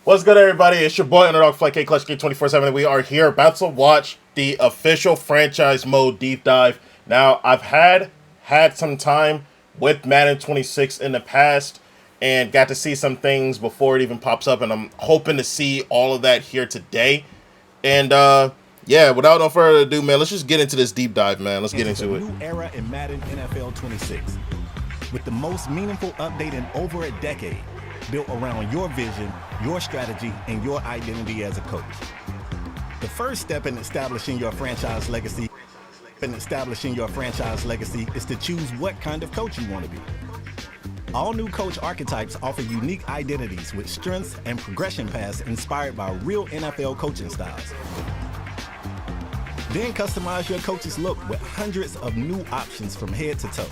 What's good, everybody? It's your boy Underdog Flick Code Clutch Game 24/7. We are here about to watch the official franchise mode deep dive. Now, I've had some time with Madden 26 in the past and got to see some things before it even pops up, and I'm hoping to see all of that here today. And yeah, without no further ado, man, let's just get into this deep dive, man. Let's get into it. New era in Madden NFL 26 with the most meaningful update in over a decade, built around your vision, your strategy, and your identity as a coach. The first step in establishing your franchise legacy is to choose what kind of coach you want to be. All new coach archetypes offer unique identities with strengths and progression paths inspired by real NFL coaching styles. Then customize your coach's look with hundreds of new options from head to toe.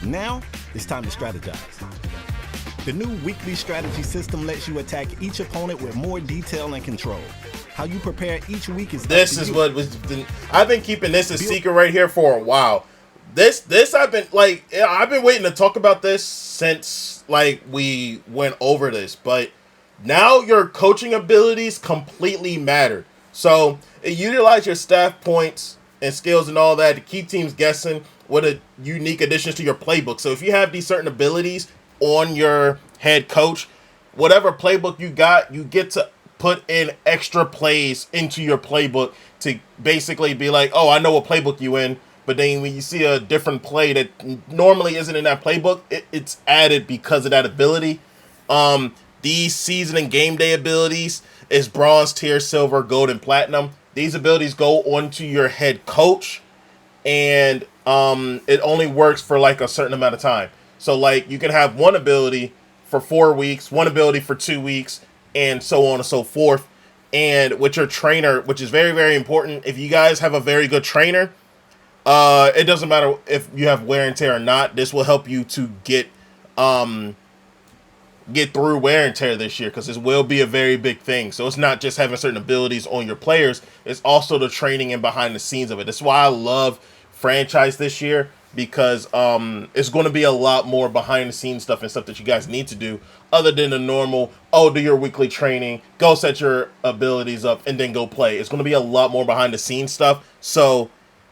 Now, it's time to strategize. The new weekly strategy system lets you attack each opponent with more detail and control. How you prepare each week is I've been keeping this a secret right here for a while. This I've been waiting to talk about this since we went over this, but now your coaching abilities completely matter. So utilize your staff points and skills and all that to keep teams guessing what a unique additions to your playbook. So if you have these certain abilities on your head coach, whatever playbook you got, you get to put in extra plays into your playbook to basically be like, oh, I know what playbook you in. But then when you see a different play that normally isn't in that playbook, it's added because of that ability. These season and game day abilities is bronze tier, silver, gold, and platinum. These abilities go onto your head coach, and it only works for a certain amount of time. So you can have one ability for 4 weeks, one ability for 2 weeks, and so on and so forth. And with your trainer, which is very, very important, if you guys have a very good trainer, it doesn't matter if you have wear and tear or not. This will help you to get through wear and tear this year, because this will be a very big thing. So it's not just having certain abilities on your players, it's also the training and behind the scenes of it. That's why I love franchise this year, because it's going to be a lot more behind the scenes stuff and stuff that you guys need to do other than the normal, do your weekly training, go set your abilities up, and then go play. It's going to be a lot more behind the scenes stuff. So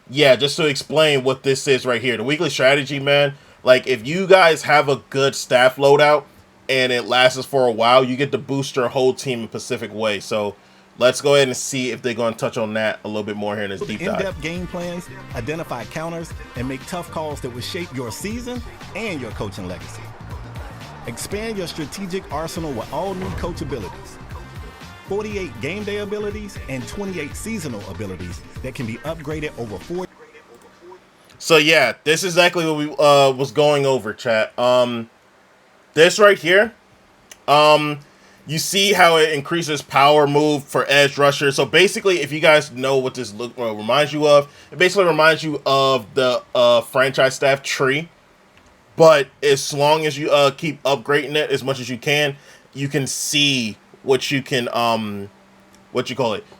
yeah, just to explain what this is right here, the weekly strategy, man, if you guys have a good staff loadout and it lasts for a while, you get to boost your whole team in Pacific way. So let's go ahead and see if they're going to touch on that a little bit more here in this deep dive. In-depth game plans, identify counters, and make tough calls that will shape your season and your coaching legacy. Expand your strategic arsenal with all new coach abilities. 48 game day abilities and 28 seasonal abilities that can be upgraded over 4. So yeah, this is exactly what we was going over, chat. This right here, you see how it increases power move for edge rusher. So basically, if you guys know what this reminds you of, it basically reminds you of the franchise staff tree. But as long as you keep upgrading it as much as you can see what you can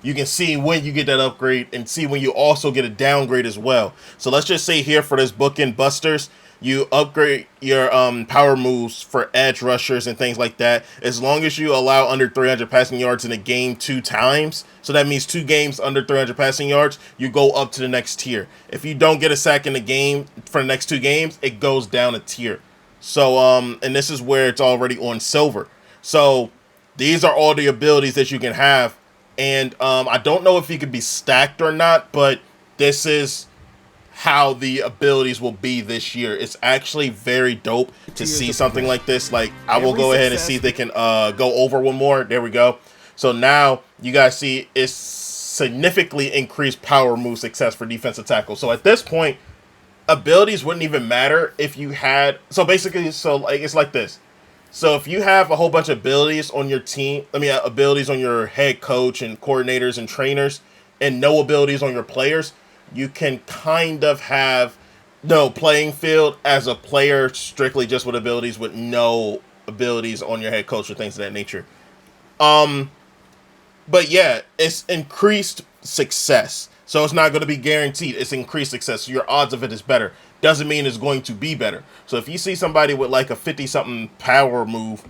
you can see when you get that upgrade and see when you also get a downgrade as well. So let's just say here for this bookend busters, you upgrade your power moves for edge rushers and things like that, as long as you allow under 300 passing yards in a game 2 times. So that means 2 games under 300 passing yards, you go up to the next tier. If you don't get a sack in the game for the next 2 games, it goes down a tier. So and this is where it's already on silver. So these are all the abilities that you can have. And I don't know if he could be stacked or not, but this is how the abilities will be this year. It's actually very dope to see something like this. I will go ahead and see if they can go over one more. There we go. So now you guys see it's significantly increased power move success for defensive tackle. So at this point, abilities wouldn't even matter if you had. So basically, it's like this. So if you have a whole bunch of abilities on your team, abilities on your head coach and coordinators and trainers, and no abilities on your players, you can kind of have no playing field as a player strictly just with abilities, with no abilities on your head coach or things of that nature. But yeah, it's increased success. So it's not going to be guaranteed. It's increased success. So your odds of it is better. Doesn't mean it's going to be better. So if you see somebody with a 50-something power move,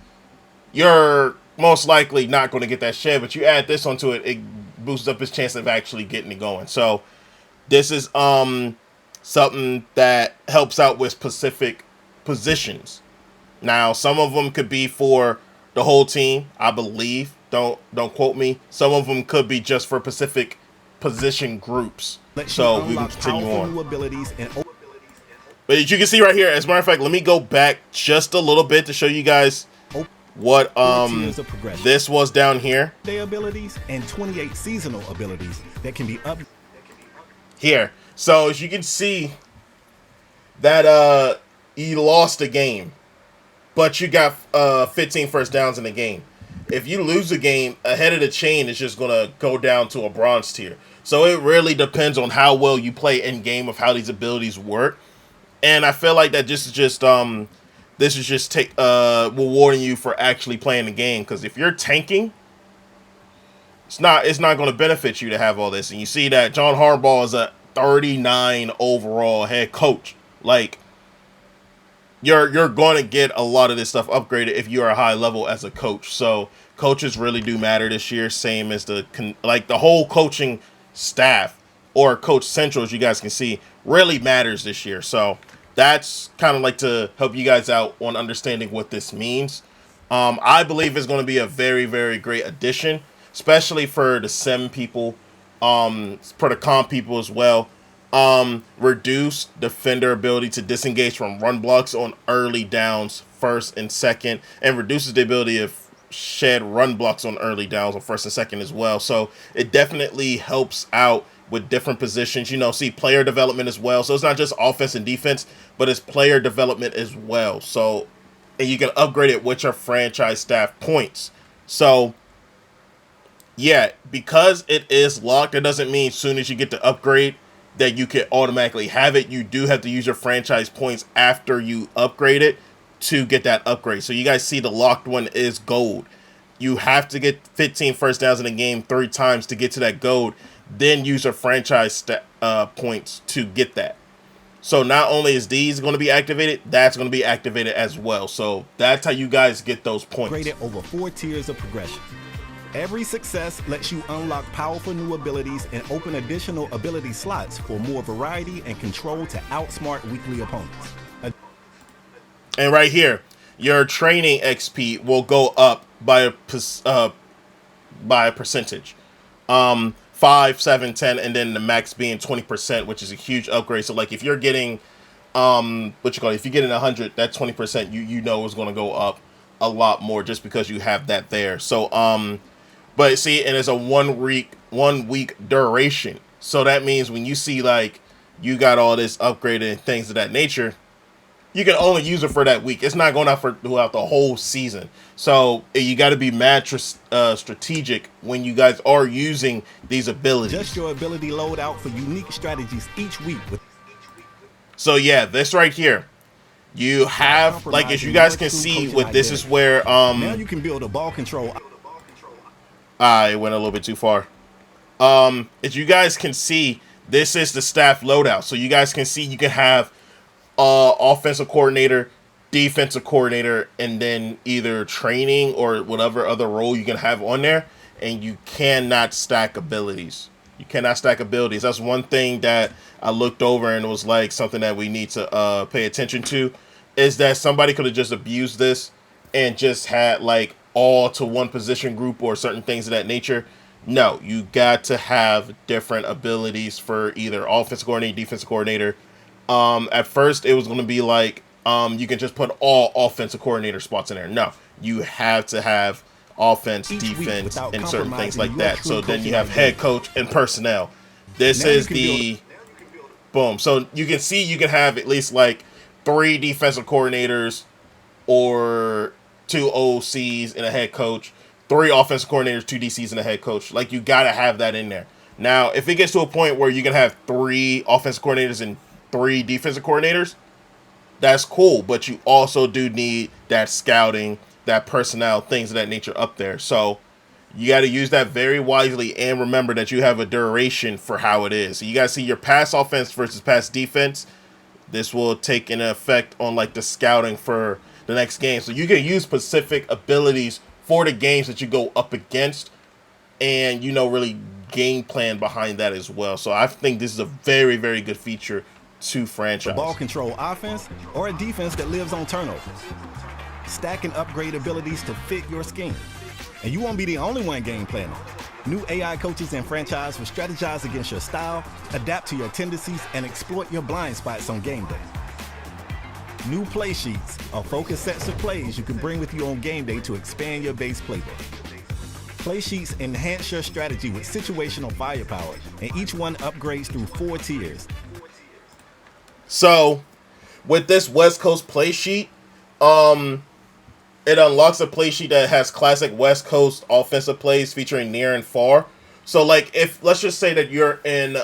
your most likely not going to get that shed, but you add this onto it, it boosts up his chance of actually getting it going. So this is something that helps out with specific positions. Now, some of them could be for the whole team, I believe. Don't quote me. Some of them could be just for specific position groups. So we can continue on. But as you can see right here, as a matter of fact, let me go back just a little bit to show you guys what this was down here. Day abilities and 28 seasonal abilities that can be up here. So as you can see that you lost a game, but you got 15 first downs in the game. If you lose a game, ahead of the chain is just gonna go down to a bronze tier. So it really depends on how well you play in game of how these abilities work. And I feel like that this is just rewarding you for actually playing the game, because if you're tanking, it's not going to benefit you to have all this. And you see that John Harbaugh is a 39 overall head coach. Like, you're going to get a lot of this stuff upgraded if you are a high level as a coach. So coaches really do matter this year, same as the whole coaching staff, or Coach Central, as you guys can see, really matters this year. So that's kind of like to help you guys out on understanding what this means. I believe it's going to be a very, very great addition, especially for the sim people, for the comp people as well. Reduce defender ability to disengage from run blocks on early downs, first and second, and reduces the ability of shed run blocks on early downs on first and second as well. So it definitely helps out with different positions. See player development as well. So it's not just offense and defense, but it's player development as well. So, and you can upgrade it with your franchise staff points. So yeah, because it is locked, it doesn't mean as soon as you get the upgrade that you can automatically have it. You do have to use your franchise points after you upgrade it to get that upgrade. So you guys see the locked one is gold. You have to get 15 first downs in a game 3 times to get to that gold, then use your franchise points to get that. So not only is these going to be activated, that's going to be activated as well. So that's how you guys get those points. Graded over 4 tiers of progression. Every success lets you unlock powerful new abilities and open additional ability slots for more variety and control to outsmart weekly opponents. And right here, your training XP will go up by a percentage. 5, 7, 10, and then the max being 20%, which is a huge upgrade. So like if you're getting if you're getting 100, that 20% you know is going to go up a lot more just because you have that there. So but see, and it's a 1 week duration. So that means when you see like you got all this upgraded and things of that nature, you can only use it for that week. It's not going out throughout the whole season. So you got to be mad strategic when you guys are using these abilities. Just your ability loadout for unique strategies each week. So yeah, this right here, you have, like, as you guys can see with this is where now you can build a ball control. It went a little bit too far. As you guys can see, this is the staff loadout. So you guys can see you can have offensive coordinator, defensive coordinator, and then either training or whatever other role you can have on there. And you cannot stack abilities. You cannot stack abilities. That's one thing that I looked over and was like something that we need to pay attention to, is that somebody could have just abused this and just had like all to one position group or certain things of that nature. No, you got to have different abilities for either offensive coordinator, defensive coordinator. At first it was going to be like you can just put all offensive coordinator spots in there. No, you have to have offense, defense, and certain things like that. So then you have head coach and personnel. This is the boom. So you can see you can have at least like 3 defensive coordinators or 2 OCs and a head coach, 3 offensive coordinators, 2 DCs and a head coach. Like, you got to have that in there. Now, if it gets to a point where you can have 3 offensive coordinators and 3 defensive coordinators, that's cool. But you also do need that scouting, that personnel, things of that nature up there. So you got to use that very wisely, and remember that you have a duration for how it is. So you got to see your pass offense versus pass defense. This will take an effect on like the scouting for the next game. So you can use specific abilities for the games that you go up against, and really game plan behind that as well. So I think this is a very, very good feature to franchise. Ball control offense or a defense that lives on turnovers. Stack and upgrade abilities to fit your scheme. And you won't be the only one game planning. New AI coaches and franchise will strategize against your style, adapt to your tendencies, and exploit your blind spots on game day. New play sheets are focused sets of plays you can bring with you on game day to expand your base playbook. Play sheets enhance your strategy with situational firepower, and each one upgrades through 4 tiers. So, with this West Coast play sheet, it unlocks a play sheet that has classic West Coast offensive plays featuring near and far. So, like, if let's just say that you're in,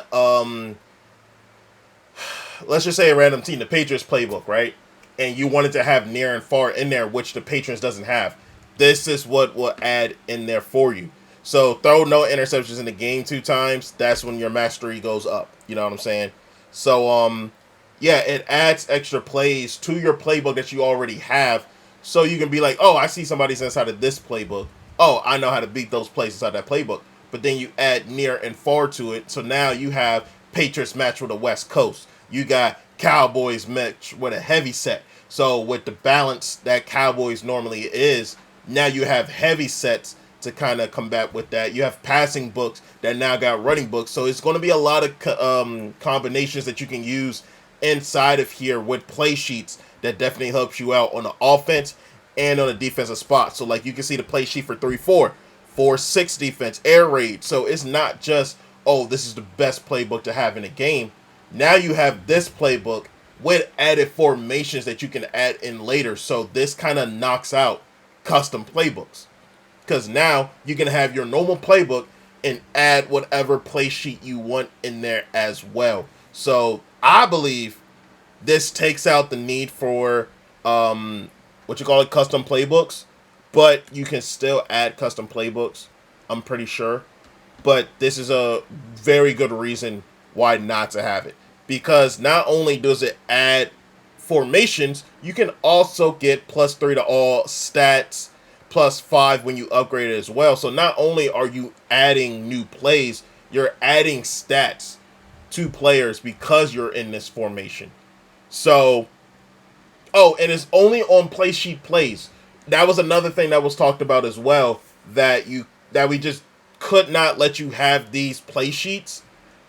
let's just say a random team, the Patriots playbook, right? And you wanted to have near and far in there, which the Patriots doesn't have. This is what will add in there for you. So, throw no interceptions in the game 2 times. That's when your mastery goes up. You know what I'm saying? So, yeah, it adds extra plays to your playbook that you already have. So you can be like, oh, I see somebody's inside of this playbook. Oh, I know how to beat those plays inside that playbook. But then you add near and far to it. So now you have Patriots match with a West Coast. You got Cowboys match with a heavy set. So with the balance that Cowboys normally is, now you have heavy sets to kind of combat with that. You have passing books that now got running books. So it's going to be a lot of combinations that you can use inside of here with play sheets that definitely helps you out on the offense and on the defensive spot. So like you can see the play sheet for 3-4, 4-6 defense, air raid. So it's not just, oh, this is the best playbook to have in a game. Now you have this playbook with added formations that you can add in later. So this kind of knocks out custom playbooks, because now you can have your normal playbook and add whatever play sheet you want in there as well. So I believe this takes out the need for custom playbooks, but you can still add custom playbooks, I'm pretty sure. But this is a very good reason why not to have it, because not only does it add formations, you can also get +3 to all stats, +5 when you upgrade it as well. So not only are you adding new plays, you're adding stats to players because you're in this formation. So, and it's only on play sheet plays. That was another thing that was talked about as well, that we just could not let you have these play sheets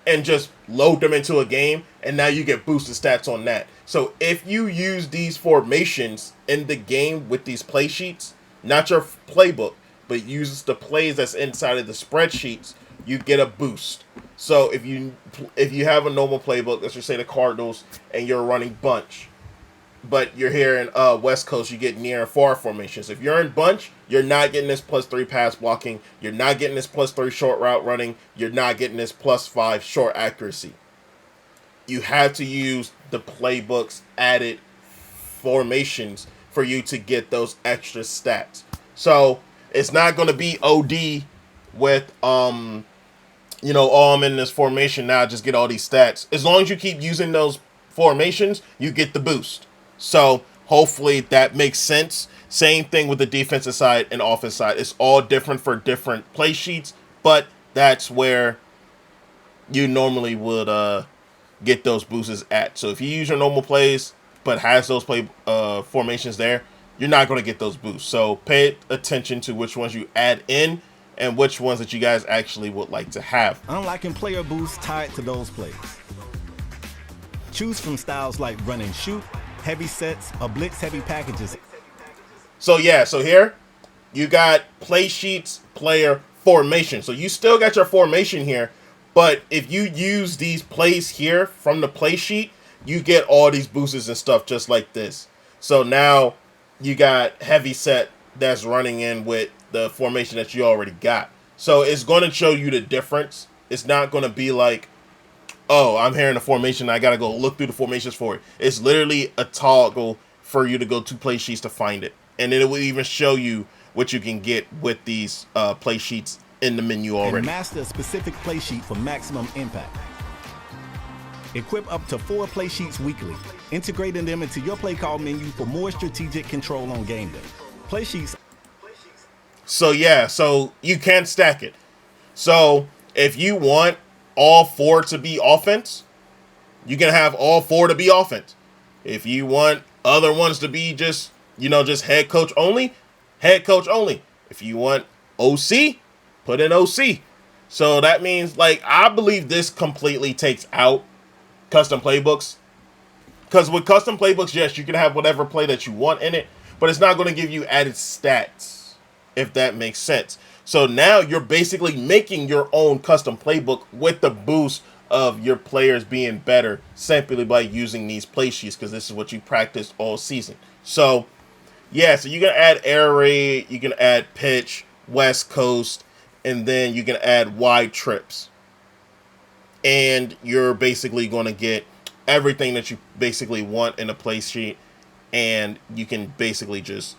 and just load them into a game, and now you get boosted stats on that. So if you use these formations in the game with these play sheets, not your playbook, but uses the plays that's inside of the spreadsheets, you get a boost. So if you have a normal playbook, let's just say the Cardinals, and you're running bunch, but you're here in West Coast, you get near and far formations. If you're in bunch, you're not getting this +3 pass blocking. You're not getting this +3 short route running. You're not getting this +5 short accuracy. You have to use the playbook's added formations for you to get those extra stats. So it's not going to be OD with I'm in this formation now, just get all these stats. As long as you keep using those formations, you get the boost. So hopefully that makes sense. Same thing with the defensive side and offensive side. It's all different for different play sheets, but that's where you normally would get those boosts at. So if you use your normal plays but has those play formations there, you're not going to get those boosts. So pay attention to which ones you add in and which ones that you guys actually would like to have. Unlocking player boosts tied to those plays. Choose from styles like run and shoot, heavy sets, or blitz heavy packages. So yeah, so here you got play sheets, player, formation. So you still got your formation here, but if you use these plays here from the play sheet, you get all these boosts and stuff just like this. So now you got heavy set that's running in with the formation that you already got. So it's going to show you the difference. It's not going to be like, oh, I'm here in the formation, I got to go look through the formations for it. It's literally a toggle for you to go to play sheets to find it. And then it will even show you what you can get with these play sheets in the menu already. And master a specific play sheet for maximum impact. Equip up to 4 play sheets weekly, integrating them into your play call menu for more strategic control on game day. Play sheets. So yeah, so you can stack it. So if you want all four to be offense, you can have all four to be offense. If you want other ones to be just, just head coach only, head coach only. If you want OC, put in OC. So that means, like, I believe this completely takes out custom playbooks. Because with custom playbooks, yes, you can have whatever play that you want in it, but it's not going to give you added stats, if that makes sense. So now you're basically making your own custom playbook with the boost of your players being better simply by using these play sheets, because this is what you practiced all season. So, yeah, so you can add air raid, you can add pitch, west coast, and then you can add wide trips. And you're basically going to get everything that you basically want in a play sheet, and you can basically just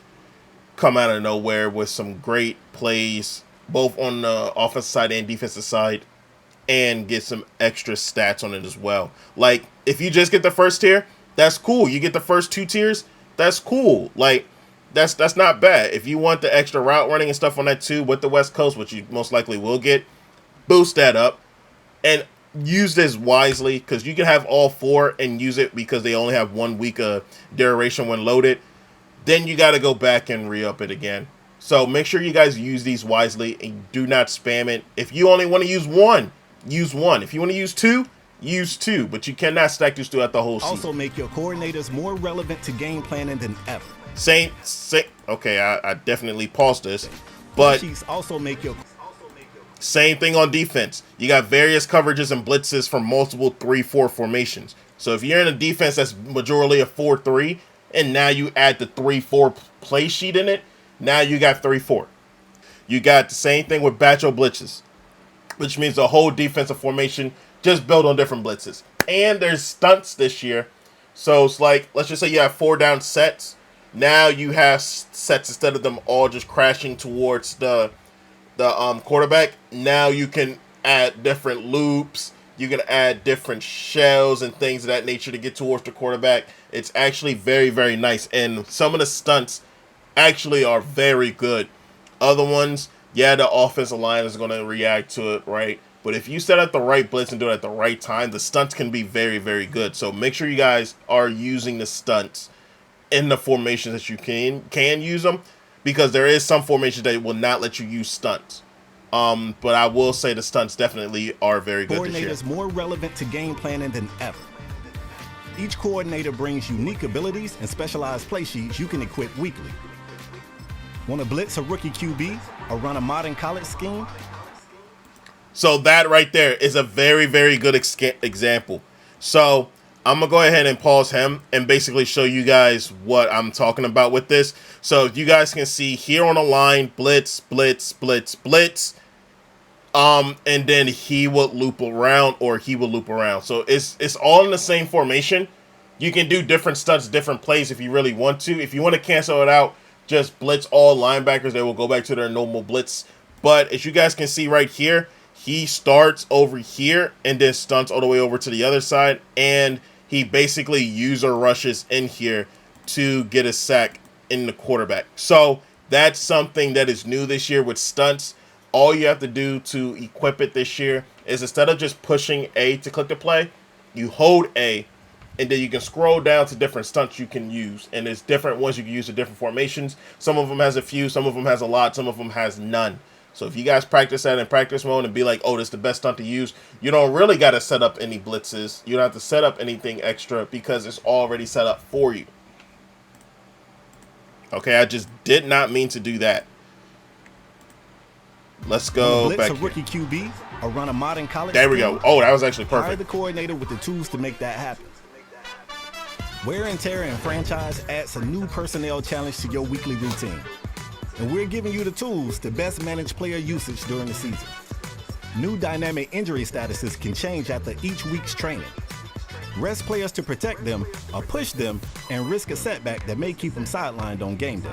come out of nowhere with some great plays, both on the offensive side and defensive side, and get some extra stats on it as well. Like, if you just get the first tier, that's cool. You get the first 2 tiers, that's cool. Like, that's not bad. If you want the extra route running and stuff on that too with the West Coast, which you most likely will get, boost that up. And use this wisely, because you can have all 4 and use it because they only have 1 week of duration when loaded. Then you got to go back and re-up it again. So make sure you guys use these wisely and do not spam it. If you only want to use 1, use 1. If you want to use 2, use 2. But you cannot stack these throughout the whole season. Also make your coordinators more relevant to game planning than ever. Okay, I definitely paused this. But also make your... Same thing on defense. You got various coverages and blitzes from multiple 3-4 formations. So if you're in a defense that's majority of 4-3, and now you add the 3-4 play sheet in it, now you got 3-4. You got the same thing with batcho blitzes, which means the whole defensive formation just built on different blitzes. And there's stunts this year. So it's like, let's just say you have 4 down sets. Now you have sets instead of them all just crashing towards the quarterback. Now you can add different loops. You can add different shells and things of that nature to get towards the quarterback. It's actually very, very nice. And some of the stunts actually are very good. Other ones, yeah, the offensive line is going to react to it, right? But if you set up the right blitz and do it at the right time, the stunts can be very, very good. So make sure you guys are using the stunts in the formations that you can use them, because there is some formations that will not let you use stunts. But I will say the stunts definitely are very good this year. Coordinators more relevant to game planning than ever. Each coordinator brings unique abilities and specialized play sheets you can equip weekly. Want to blitz a rookie QB or run a modern college scheme? So that right there is a very, very good example. So I'm going to go ahead and pause him and basically show you guys what I'm talking about with this. So you guys can see here on the line, blitz, blitz, blitz, blitz. And then he will loop around, or he will loop around. So it's all in the same formation. You can do different stunts, different plays if you really want to. If you want to cancel it out, just blitz all linebackers. They will go back to their normal blitz. But as you guys can see right here, he starts over here and then stunts all the way over to the other side. And he basically user rushes in here to get a sack in the quarterback. So that's something that is new this year with stunts. All you have to do to equip it this year is, instead of just pushing A to click the play, you hold A, and then you can scroll down to different stunts you can use. And there's different ones you can use in different formations. Some of them has a few, some of them has a lot, some of them has none. So if you guys practice that in practice mode and be like, oh, this is the best stunt to use, you don't really got to set up any blitzes. You don't have to set up anything extra because it's already set up for you. Okay, I just did not mean to do that. Let's go blitz back a here. Rookie QB or run a modern college There we scheme? go. Oh, that was actually Hire perfect. the coordinator with the tools to make that happen. Wear and tear in franchise adds a new personnel challenge to your weekly routine. And we're giving you the tools to best manage player usage during the season. New dynamic injury statuses can change after each week's training. Rest players to protect them or push them and risk a setback that may keep them sidelined on game day.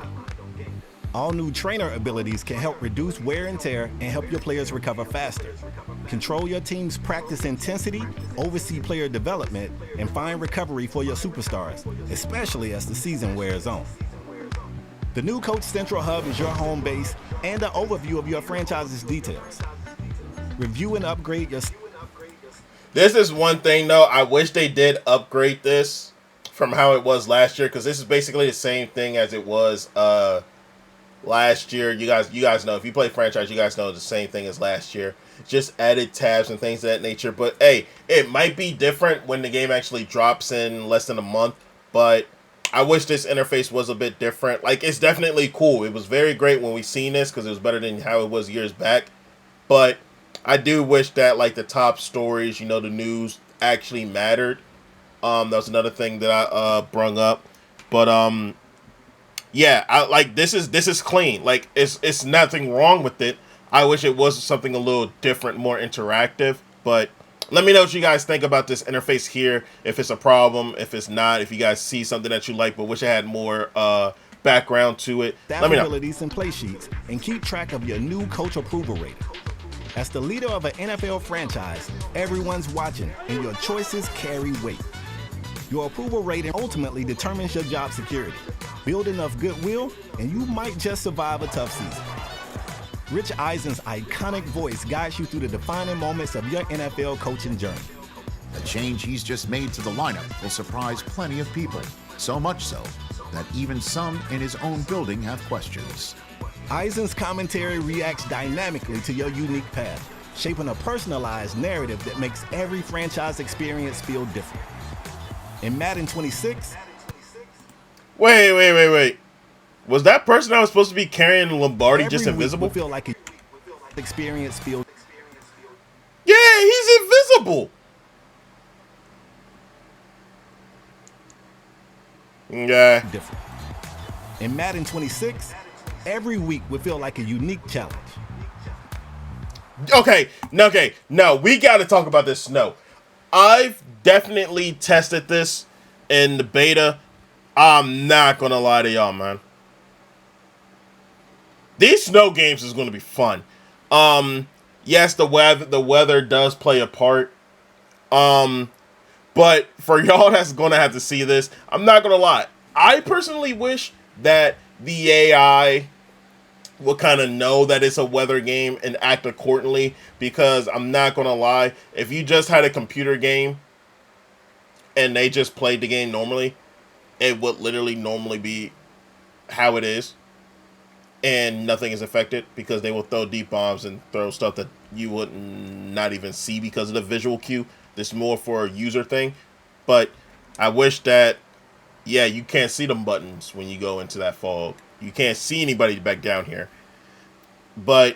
All new trainer abilities can help reduce wear and tear and help your players recover faster. Control your team's practice intensity, oversee player development, and find recovery for your superstars, especially as the season wears on. The new Coach Central Hub is your home base and an overview of your franchise's details. Review and upgrade your... This is one thing, though. I wish they did upgrade this from how it was last year, because this is basically the same thing as it was last year. You guys know, if you play franchise, you guys know the same thing as last year. Just added tabs and things of that nature. But hey, it might be different when the game actually drops in less than a month. But I wish this interface was a bit different. Like, it's definitely cool. It was very great when we seen this, because it was better than how it was years back. But I do wish that, like, the top stories, the news actually mattered. That was another thing that I brung up. But yeah, I like this is clean. Like, it's nothing wrong with it. I wish it was something a little different, more interactive. But let me know what you guys think about this interface here. If it's a problem, if it's not, if you guys see something that you like but wish it had more background to it. Let me know. Abilities and play sheets, and keep track of your new coach approval rating. As the leader of an NFL franchise, everyone's watching, and your choices carry weight. Your approval rating ultimately determines your job security. Build enough goodwill, and you might just survive a tough season. Rich Eisen's iconic voice guides you through the defining moments of your NFL coaching journey. The change he's just made to the lineup will surprise plenty of people, so much so that even some in his own building have questions. Eisen's commentary reacts dynamically to your unique path, shaping a personalized narrative that makes every franchise experience feel different. In Madden 26... Wait. Was that person that was supposed to be carrying Lombardi just invisible? Feel like experience feel... Yeah, he's invisible. Yeah. Different. In Madden 26, every week would feel like a unique challenge. Okay, no, we got to talk about this snow. I've definitely tested this in the beta. I'm not going to lie to y'all, man. These snow games is going to be fun. Yes, the weather does play a part. But for y'all that's going to have to see this, I'm not going to lie. I personally wish that the AI will kind of know that it's a weather game and act accordingly, because I'm not going to lie, if you just had a computer game and they just played the game normally, it would literally normally be how it is, and nothing is affected, because they will throw deep bombs and throw stuff that you would not even see because of the visual cue. This is more for a user thing. But I wish that, yeah, you can't see them buttons when you go into that fog. You can't see anybody back down here. But,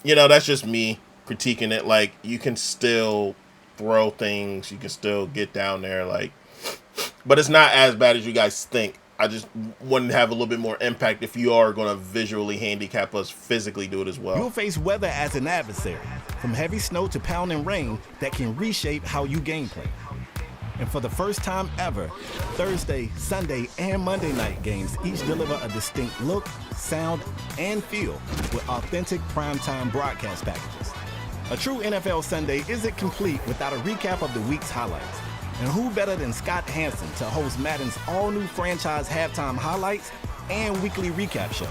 that's just me critiquing it. Like, you can still throw things. You can still get down there. Like, but it's not as bad as you guys think. I just want to have a little bit more impact if you are going to visually handicap us, physically do it as well. You'll face weather as an adversary, from heavy snow to pounding rain that can reshape how you gameplay. And for the first time ever, Thursday, Sunday, and Monday night games each deliver a distinct look, sound, and feel with authentic primetime broadcast packages. A true NFL Sunday isn't complete without a recap of the week's highlights. And who better than Scott Hansen to host Madden's all-new franchise halftime highlights and weekly recap shows.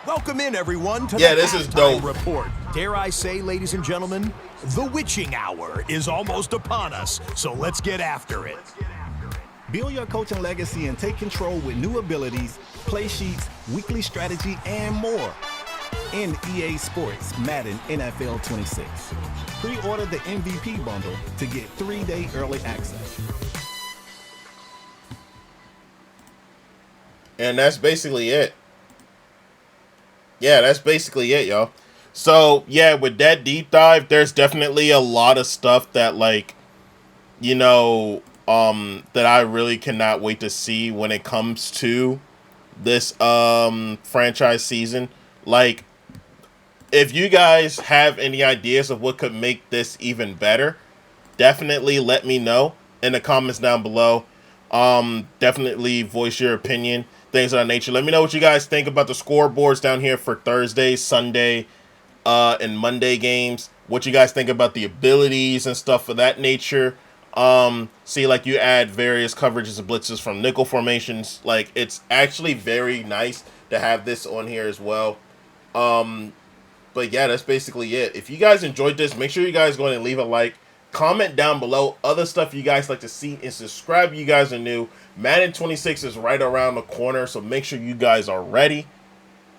Welcome in, everyone, to this is dope. Report. Dare I say, ladies and gentlemen, the witching hour is almost upon us, so let's get after it. Build your coaching legacy and take control with new abilities, play sheets, weekly strategy, and more in EA Sports Madden NFL 26. Pre-order the MVP bundle to get 3-day early access. And that's basically it. Yeah, that's basically it, y'all. So, yeah, with that deep dive, there's definitely a lot of stuff that, like, that I really cannot wait to see when it comes to this franchise season. Like, if you guys have any ideas of what could make this even better, definitely let me know in the comments down below. Definitely voice your opinion, things of that nature. Let me know what you guys think about the scoreboards down here for Thursday, Sunday, and Monday games. What you guys think about the abilities and stuff of that nature. See, like, you add various coverages and blitzes from nickel formations. Like, it's actually very nice to have this on here as well. But yeah, that's basically it. If you guys enjoyed this, make sure you guys go ahead and leave a like. Comment down below other stuff you guys like to see, and subscribe if you guys are new. Madden 26 is right around the corner, so make sure you guys are ready.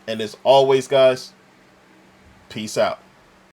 And as always, guys, peace out.